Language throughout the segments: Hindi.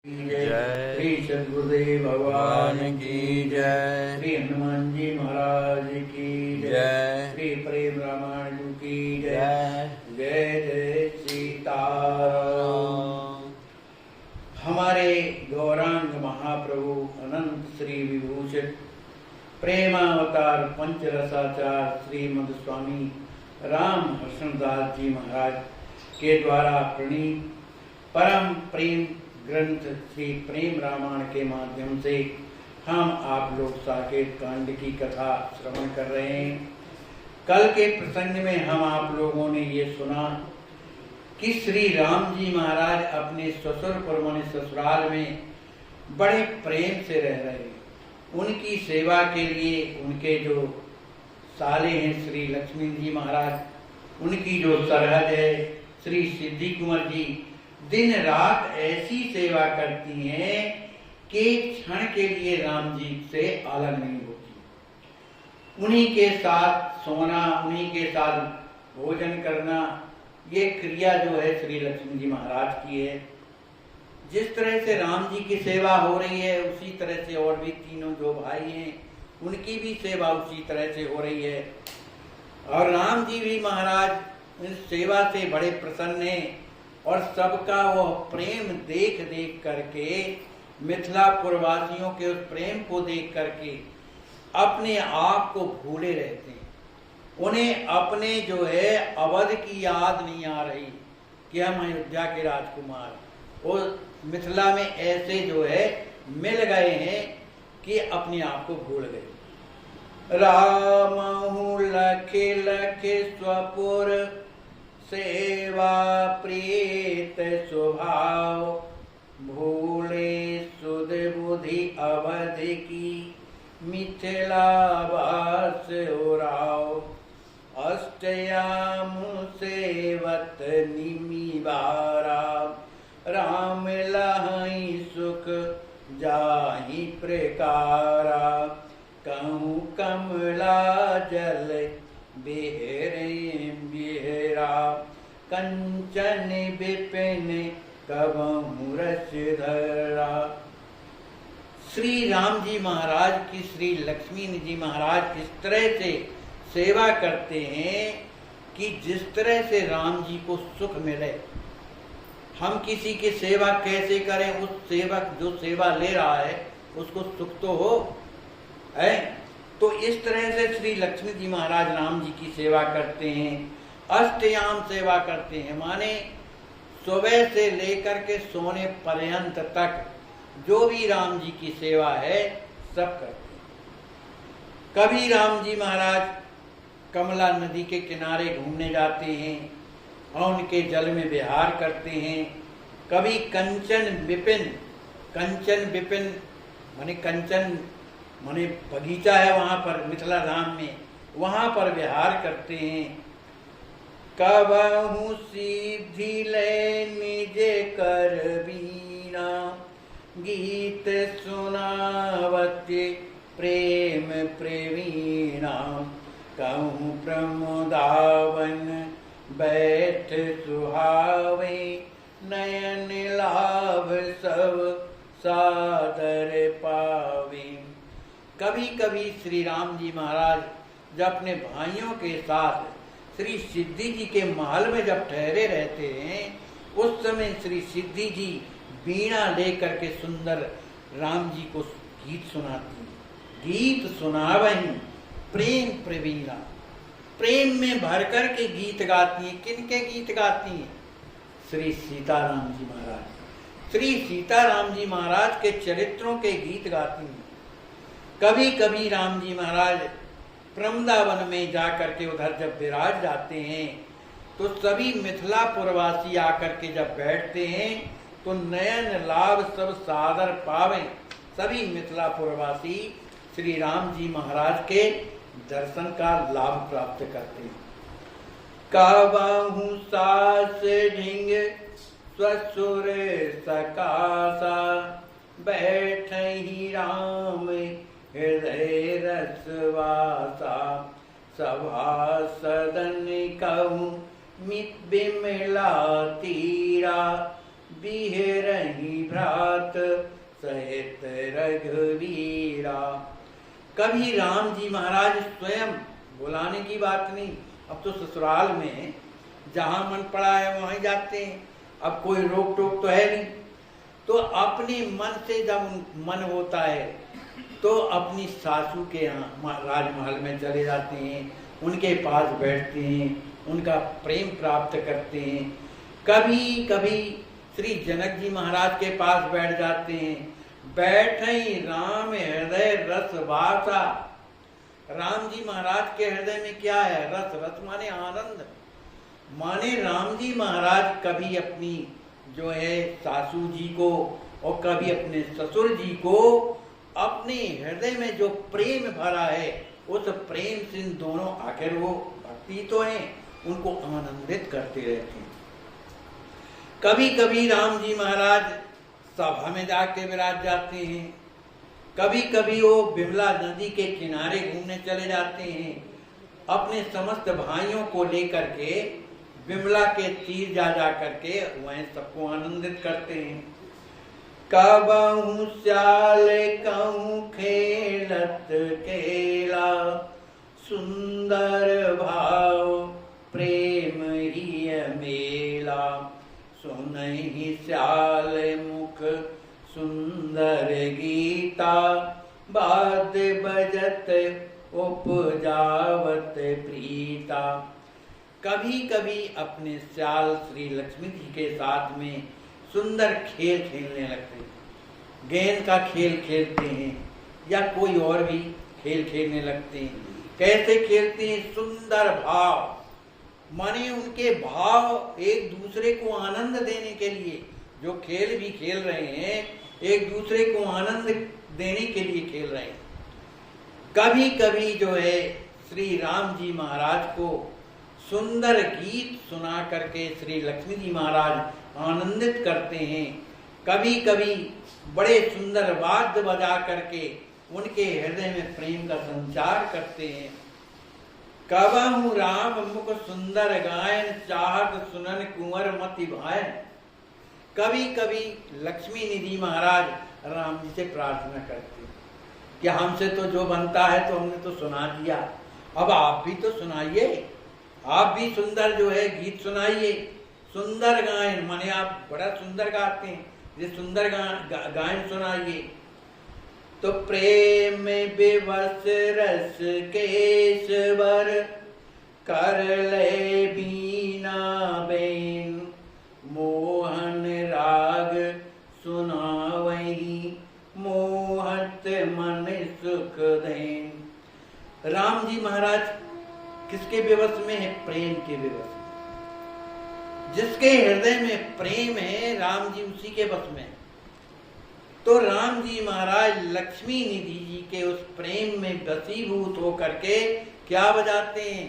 जय श्री सद्गुरुदेव भगवान की जय। श्री हनुमान जी महाराज की जय। श्री प्रेम रामायण जी की जय। जय। जय जय सीताराम। हमारे गौरांग महाप्रभु अनंत श्री विभूषित प्रेमावतार पंचरसाचार श्रीमद स्वामी राम हर्षदास जी महाराज के द्वारा प्रणीत परम प्रेम ग्रंथ श्री प्रेम रामायण के माध्यम से हम आप लोग साकेत कांड की कथा श्रवण कर रहे हैं। कल के प्रसंग में हम आप लोगों ने ये सुना कि श्री राम जी महाराज अपने ससुरपुर माने ससुराल में बड़े प्रेम से रह रहे हैं। उनकी सेवा के लिए उनके जो साले हैं श्री लक्ष्मी जी महाराज, उनकी जो सरहद है श्री सिद्धि कुंवर जी, दिन रात ऐसी सेवा करती हैं कि क्षण के लिए राम जी से अलग नहीं होती। उन्हीं के साथ सोना, उन्हीं के साथ भोजन करना, ये क्रिया जो है श्री लक्ष्मी जी महाराज की है। जिस तरह से राम जी की सेवा हो रही है उसी तरह से और भी तीनों जो भाई हैं उनकी भी सेवा उसी तरह से हो रही है। और राम जी भी महाराज इस सेवा से बड़े प्रसन्न हैं और सबका वो प्रेम देख देख करके, मिथिलापुर वासियों के उस प्रेम को देख करके अपने आप को भूले रहते हैं। उन्हें अपने जो है अवध की याद नहीं आ रही कि हम अयोध्या के राजकुमार वो मिथिला में ऐसे जो है मिल गए हैं कि अपने आप को भूल गए। रामहु लखे लखे स्वपुर सेवा प्रीत स्वभाव, भूले सुध बुद्धि अवध की मिथिला वास उराव। अष्टयाम सेवत निमिबारा, राम लहई सुख जाहि प्रकारा। कहूँ कमला जल बिहरे बिहरा, कंचन विपिन कबहु रस धरा। श्री राम जी महाराज की श्री लक्ष्मी जी महाराज इस तरह से सेवा करते हैं कि जिस तरह से राम जी को सुख मिले। हम किसी की सेवा कैसे करें, उस सेवक जो सेवा ले रहा है उसको सुख तो हो है। तो इस तरह से श्री लक्ष्मी जी महाराज राम जी की सेवा करते हैं। अष्टयाम सेवा करते हैं माने सुबह से लेकर के सोने पर्यंत तक जो भी राम जी की सेवा है सब करते हैं। कभी राम जी महाराज कमला नदी के किनारे घूमने जाते हैं और उनके जल में विहार करते हैं। कभी कंचन विपिन माने कंचन माने बगीचा है वहां पर मिथिला धाम में, वहां पर विहार करते हैं। कबहु सिद्धि ले निजे कर बीना, गीत सुनावते प्रेम प्रवीणा। कहूँ प्रमोदावन बैठ सुहावे, नयन लाभ सब सादर पावे। कभी कभी श्री राम जी महाराज जब अपने भाइयों के साथ श्री सिद्धि जी के महल में जब ठहरे रहते हैं उस समय श्री सिद्धि जी वीणा लेकर के सुंदर राम जी को गीत सुनाती हैं। गीत सुनावहीं प्रेम प्रवीणा, प्रेम में भर कर के गीत गाती हैं। किनके गीत गाती हैं? श्री सीताराम जी महाराज। श्री सीताराम जी महाराज के चरित्रों के गीत गाती हैं। कभी कभी राम जी महाराज प्रमदावन में जाकर के उधर जब विराज जाते हैं तो सभी मिथिलापुरवासी आकर के जब बैठते हैं तो नयन लाभ सब सादर पावें। सभी मिथिलापुरवासी श्री राम जी महाराज के दर्शन का लाभ प्राप्त करते हैं। काबहु सास ढिंग ससुर सकासा, बैठहि राम हृदय रसवासा। सभा सदन कहूँ मित बिमला तीरा, बिहरही भ्रात सहित रघुवीरा। कभी राम जी महाराज स्वयं, बुलाने की बात नहीं, अब तो ससुराल में जहां मन पड़ा है वहीं जाते हैं, अब कोई रोक टोक तो है नहीं, तो अपने मन से जब मन होता है तो अपनी सासू के यहाँ राजमहल में चले जाते हैं, उनके पास बैठते हैं, उनका प्रेम प्राप्त करते हैं। कभी कभी श्री जनक जी महाराज के पास बैठ जाते हैं। बैठई राम हृदय रस वासा। राम जी महाराज के हृदय में क्या है? रस। रस माने आनंद, माने राम जी महाराज कभी अपनी जो है सासू जी को और कभी अपने ससुर जी को अपने हृदय में जो प्रेम भरा है उस प्रेम से इन दोनों, आखिर वो भक्ति तो हैं, उनको आनंदित करते रहते हैं। कभी कभी राम जी महाराज सभा में जाके विराज जाते हैं, कभी कभी वो बिमला नदी के किनारे घूमने चले जाते हैं, अपने समस्त भाइयों को लेकर के बिमला के तीर जा करके वहीं सबको आनंदित करते हैं। कबहु श्याल कहूँ खेलत केला, सुंदर भाव प्रेम ही मेला। सुनहि श्याल मुख सुंदर गीता, बाद बजत उपजावत प्रीता। कभी कभी अपने श्याल श्री लक्ष्मी जी के साथ में सुंदर खेल खेलने लगते हैं, गेंद का खेल खेलते हैं या कोई और भी खेल खेलने लगते हैं। कैसे खेलते हैं? सुंदर भाव, माने उनके भाव एक दूसरे को आनंद देने के लिए, जो खेल भी खेल रहे हैं एक दूसरे को आनंद देने के लिए खेल रहे हैं। कभी कभी जो है श्री राम जी महाराज को सुंदर गीत सुना करके श्री लक्ष्मी जी महाराज आनंदित करते हैं। कभी कभी बड़े सुंदर वाद्य बजा करके उनके हृदय में प्रेम का संचार करते हैं। कबहु राम मुख सुंदर गायन, चाहत सुनन कुंवर मति भायन। कभी कभी लक्ष्मी निधि महाराज राम जी से प्रार्थना करते कि हमसे तो जो बनता है तो हमने तो सुना दिया, अब आप भी तो सुनाइए, आप भी सुंदर जो है गीत सुनाइए। सुंदर गायन माने आप बड़ा सुंदर गाते हैं, ये सुंदर गायन सुनाइए। तो प्रेम विवश रस केशवर, कर ले बीना बेन। मोहन राग सुनावही, मोहत मन सुख देन। राम जी महाराज किसके विवश में है? प्रेम के विवश में। जिसके हृदय में प्रेम है राम जी उसी के वश में। तो राम जी महाराज लक्ष्मी निधि जी के उस प्रेम में वशीभूत होकर के क्या बजाते हैं?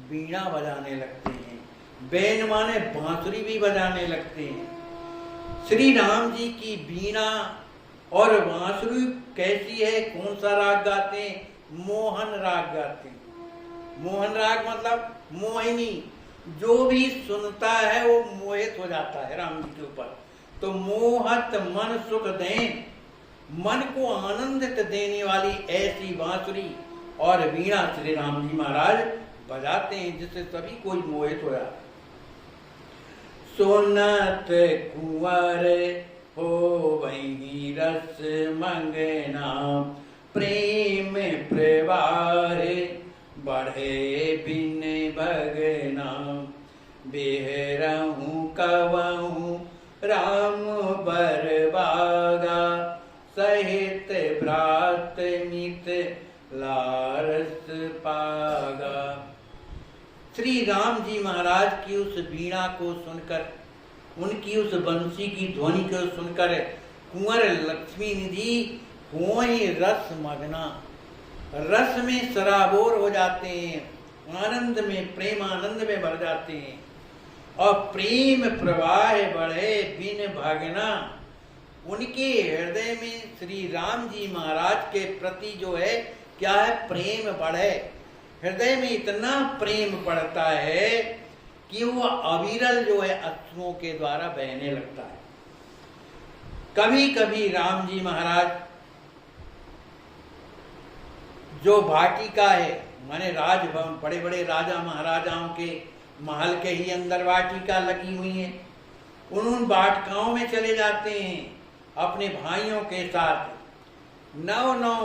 बीणा बजाने लगते हैं। बेन माने बांसुरी भी बजाने लगते हैं। श्री राम जी की बीणा और बांसुरी कैसी है? कौन सा राग गाते हैं? मोहन राग गाते हैं। मोहन राग मतलब मोहिनी, जो भी सुनता है वो मोहित हो जाता है राम जी के ऊपर। तो मोहत मन सुख दें, मन को आनंदित देने वाली ऐसी बांसुरी और वीणा श्री राम जी महाराज बजाते हैं, जिससे सभी कोई मोहित हो जाता है। सुनत कुंवर हो वही रस मंगना, प्रेम प्रवारे बढ़े बिन भगना। बेहरहूँ कवहूँ राम बरबागा, सहित भ्रात मित लारस पागा। श्री राम जी महाराज की उस वीणा को सुनकर, उनकी उस बंसी की ध्वनि को सुनकर कुंवर लक्ष्मी निधि होई रस मगना, रस में सराबोर हो जाते हैं, आनंद में, प्रेम आनंद में भर जाते हैं। और प्रेम प्रवाह बढ़े बिन भागना, उनके हृदय में श्री राम जी महाराज के प्रति जो है क्या है? प्रेम बढ़े। हृदय में इतना प्रेम बढ़ता है कि वो अविरल जो है अश्रुओं के द्वारा बहने लगता है। कभी कभी राम जी महाराज जो वाटिका है, माने राजभवन, बड़े बड़े राजा महाराजाओं के महल के ही अंदर वाटिका लगी हुई है, उन वाटिकाओं में चले जाते हैं अपने भाइयों के साथ। नौ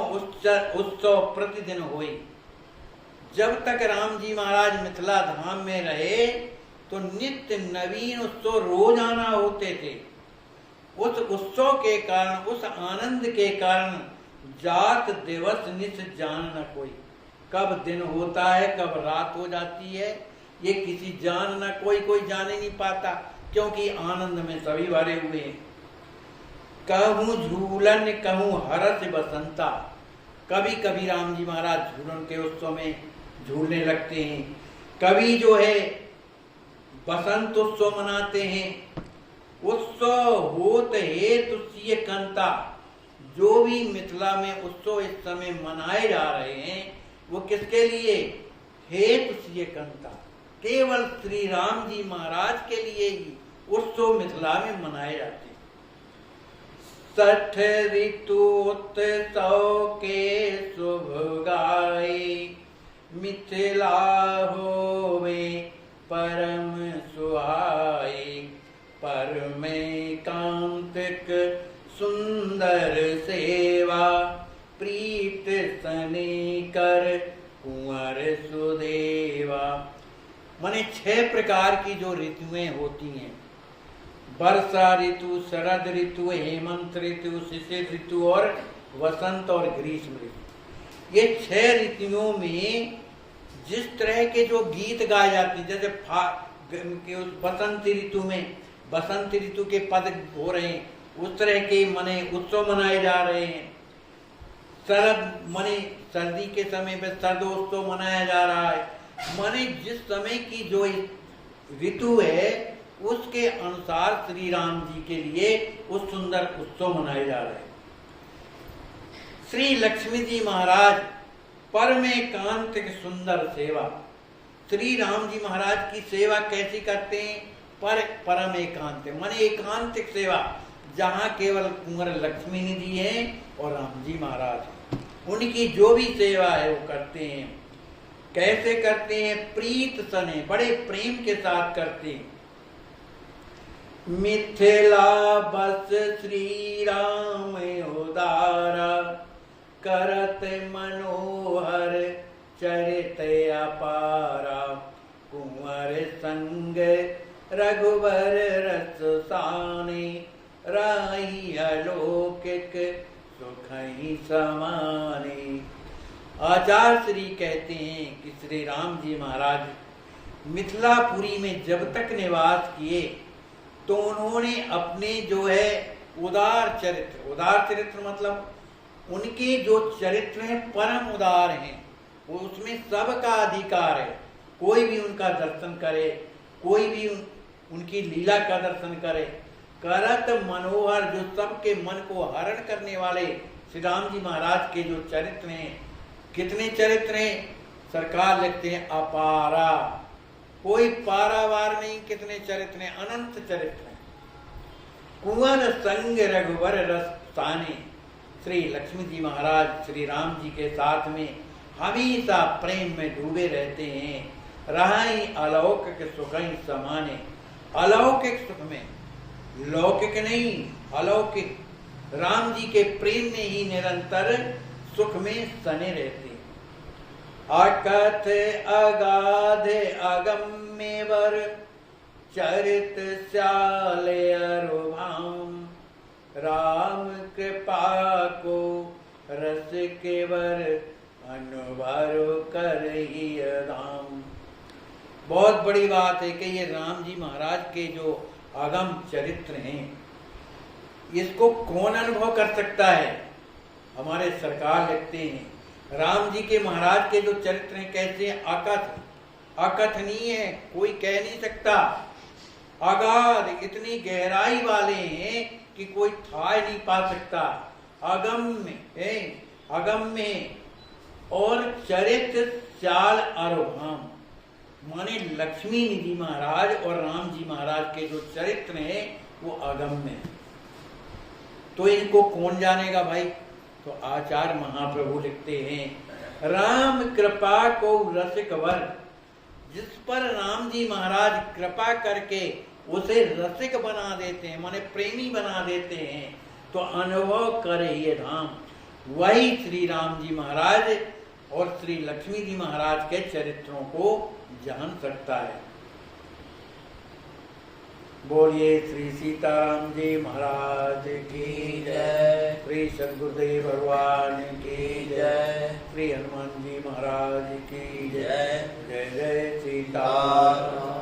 उत्सव प्रतिदिन हुए। जब तक राम जी महाराज मिथिला धाम में रहे तो नित्य नवीन उत्सव रोजाना होते थे। उस उत्सव के कारण, उस आनंद के कारण जात दिवस निस जान न कोई, कब दिन होता है कब रात हो जाती है ये किसी जान न कोई जान ही नहीं पाता, क्योंकि आनंद में सभी भरे हुए हैं। कहूँ झूलन कहूँ हरस बसंता, कभी कभी राम जी महाराज झूलन के उत्सव में झूलने लगते हैं, कभी जो है बसंत उत्सव मनाते हैं। उत्सव होत हेतु सिय कंता, जो भी मिथिला में उत्सव इस समय मनाए जा रहे हैं वो किसके लिए? हेतु सिय कंता, केवल श्री राम जी महाराज के लिए ही उत्सव मिथिला में मनाए जाते हैं। 60 ऋतु उत्सव के शुभ गाए, मिथिला होवे परम सुहाए, परमैकांतिक सुंदर सेवा, प्रीत सने कर कुंवर सुदेवा। माने 6 प्रकार की जो ऋतुएं होती हैं, वर्षा ऋतु, शरद ऋतु, हेमंत ऋतु, शिशिर ऋतु और वसंत और ग्रीष्म ऋतु। ये 6 ऋतुओं में जिस तरह के जो गीत गाए जाते हैं, जैसे बसंत ऋतु में बसंत ऋतु के पद हो रहे हैं, उस तरह के मने उत्सव मनाए जा रहे हैं। शरद मने सर्दी के समय में शरदोत्सव मनाया जा रहा है। माने जिस समय की जो ऋतु है उसके अनुसार श्री राम जी के लिए उस सुंदर उत्सव मनाए जा रहे हैं। श्री लक्ष्मी जी महाराज परमैकांतिक सुंदर सेवा, श्री राम जी महाराज की सेवा कैसी करते हैं? परम एकांतिक माने एकांतिक सेवा, जहाँ केवल कुंवर लक्ष्मी निधि है और राम जी महाराज, उनकी जो भी सेवा है वो करते हैं। कैसे करते हैं? प्रीत सने, बड़े प्रेम के साथ करते हैं। मिथिला बस श्री राम उदारा, करत मनोहर चरित अपारा, कुंवर संग रघुवर रस साने, राही अलौकिक सुखई समाने। आचार्य श्री कहते हैं कि श्री राम जी महाराज मिथिलापुरी में जब तक निवास किए तो उन्होंने अपने जो है उदार चरित्र मतलब उनके जो चरित्र हैं परम उदार हैं, वो उसमें सबका अधिकार है। कोई भी उनका दर्शन करे, कोई भी उनकी लीला का दर्शन करे। करत मनोहर, जो सबके मन को हरण करने वाले श्री राम जी महाराज के जो चरित्र हैं, कितने चरित्र हैं? सरकार लिखते हैं अपारा, कोई पारावार नहीं, कितने चरित्र हैं? अनंत चरित्र हैं। कुंवर संग रघुवर रस ताने, श्री लक्ष्मी जी महाराज श्री राम जी के साथ में हमेशा प्रेम में डूबे रहते हैं। रहाई अलौकिक सुखई समाने, अलौकिक सुख में, लौकिक नहीं अलौकिक, राम जी के प्रेम में ही निरंतर सुख में सने रहते हैं। अकथ अगाध अगम्य वर, चरित श्याल अरुभाम, राम कृपा को रस केवर, अनुभव कर ही धाम। बहुत बड़ी बात है कि ये राम जी महाराज के जो अगम चरित्र हैं, इसको कौन अनुभव कर सकता है? हमारे सरकार लिखते हैं राम जी के महाराज के जो चरित्र हैं कैसे? अकथनीय है, कोई कह नहीं सकता। अगाध, इतनी गहराई वाले हैं कि कोई था नहीं पा सकता। अगम्य है, अगम्य और चरित्र चाल अरुभाम, माने लक्ष्मी निधि महाराज और राम जी महाराज के जो चरित्र हैं वो अगम्य है। तो इनको कौन जानेगा भाई? तो आचार्य महाप्रभु लिखते हैं, राम कृपा को रसिक वर, जिस पर राम जी महाराज कृपा करके उसे रसिक बना देते हैं, माने प्रेमी बना देते हैं, तो अनुभव करे ये धाम, वही श्री राम जी महाराज और श्री लक्ष्मी जी महाराज के चरित्रों को जान सकता है। बोलिए श्री सीताराम जी महाराज की जय, श्री सद्गुरुदेव भगवान की जय, श्री हनुमान जी महाराज की जय। जय जय सीताराम।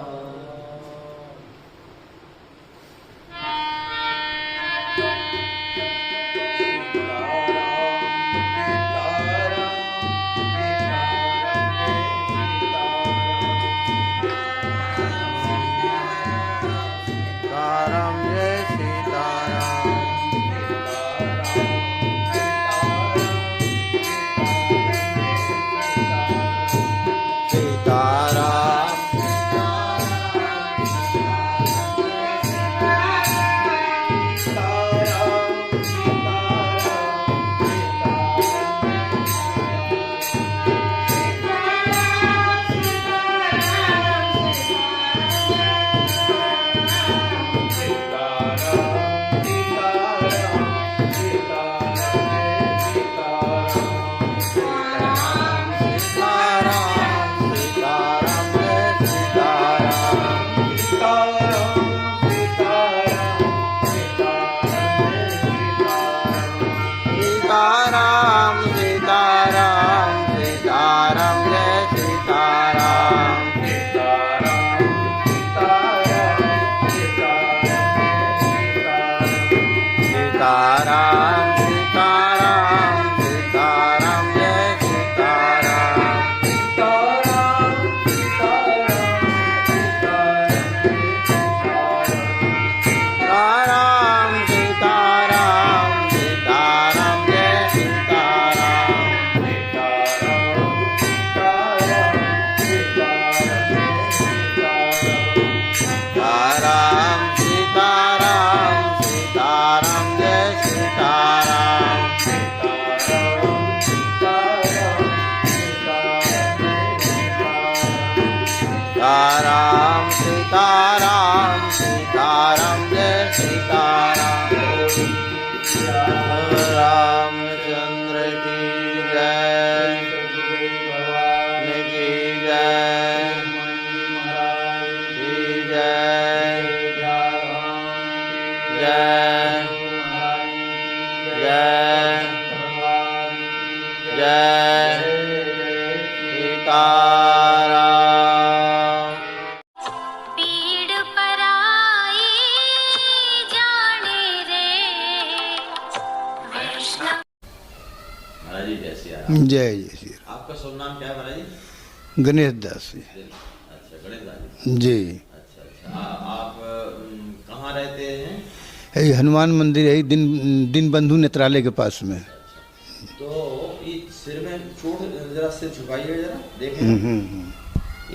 जय जय श्री राम। आपका शुभ नाम क्या है महाराज जी? गणेश दास जी। अच्छा, गणेश दास जी। जी। अच्छा अच्छा, आप कहाँ रहते हैं? यही हनुमान मंदिर है, दिन बंधु नेत्रालय के पास में। अच्छा, तो ये सिर में चोट, जरा सिर झुकाइए जरा देखें।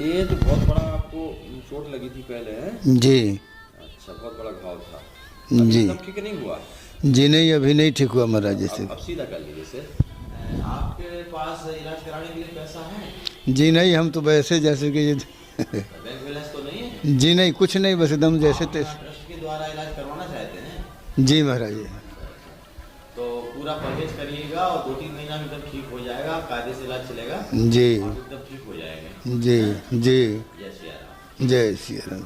ये तो बहुत बड़ा आपको चोट लगी थी पहले है? जी। अच्छा, बहुत बड़ा घाव था जी। तब ठीक नहीं हुआ? जी नहीं, अभी नहीं ठीक हुआ महाराज। जैसे अब सीधा कर लीजिए सर। आपके पास इलाज कराने के लिए पैसा है? जी नहीं, हम तो वैसे जैसे कि बैंक बैलेंस तो नहीं है? जी नहीं, कुछ नहीं, बस एकदम जैसे तैसे। ट्रस्ट के द्वारा इलाज करवाना चाहते हैं? जी महाराज। तो पूरा परहेज करिएगा और 2-3 महीना में एकदम ठीक हो जाएगा, कायदे से इलाज चलेगा जी। एकदम ठीक हो जाएगा। जी जी। जय श्री राम। जय श्री राम।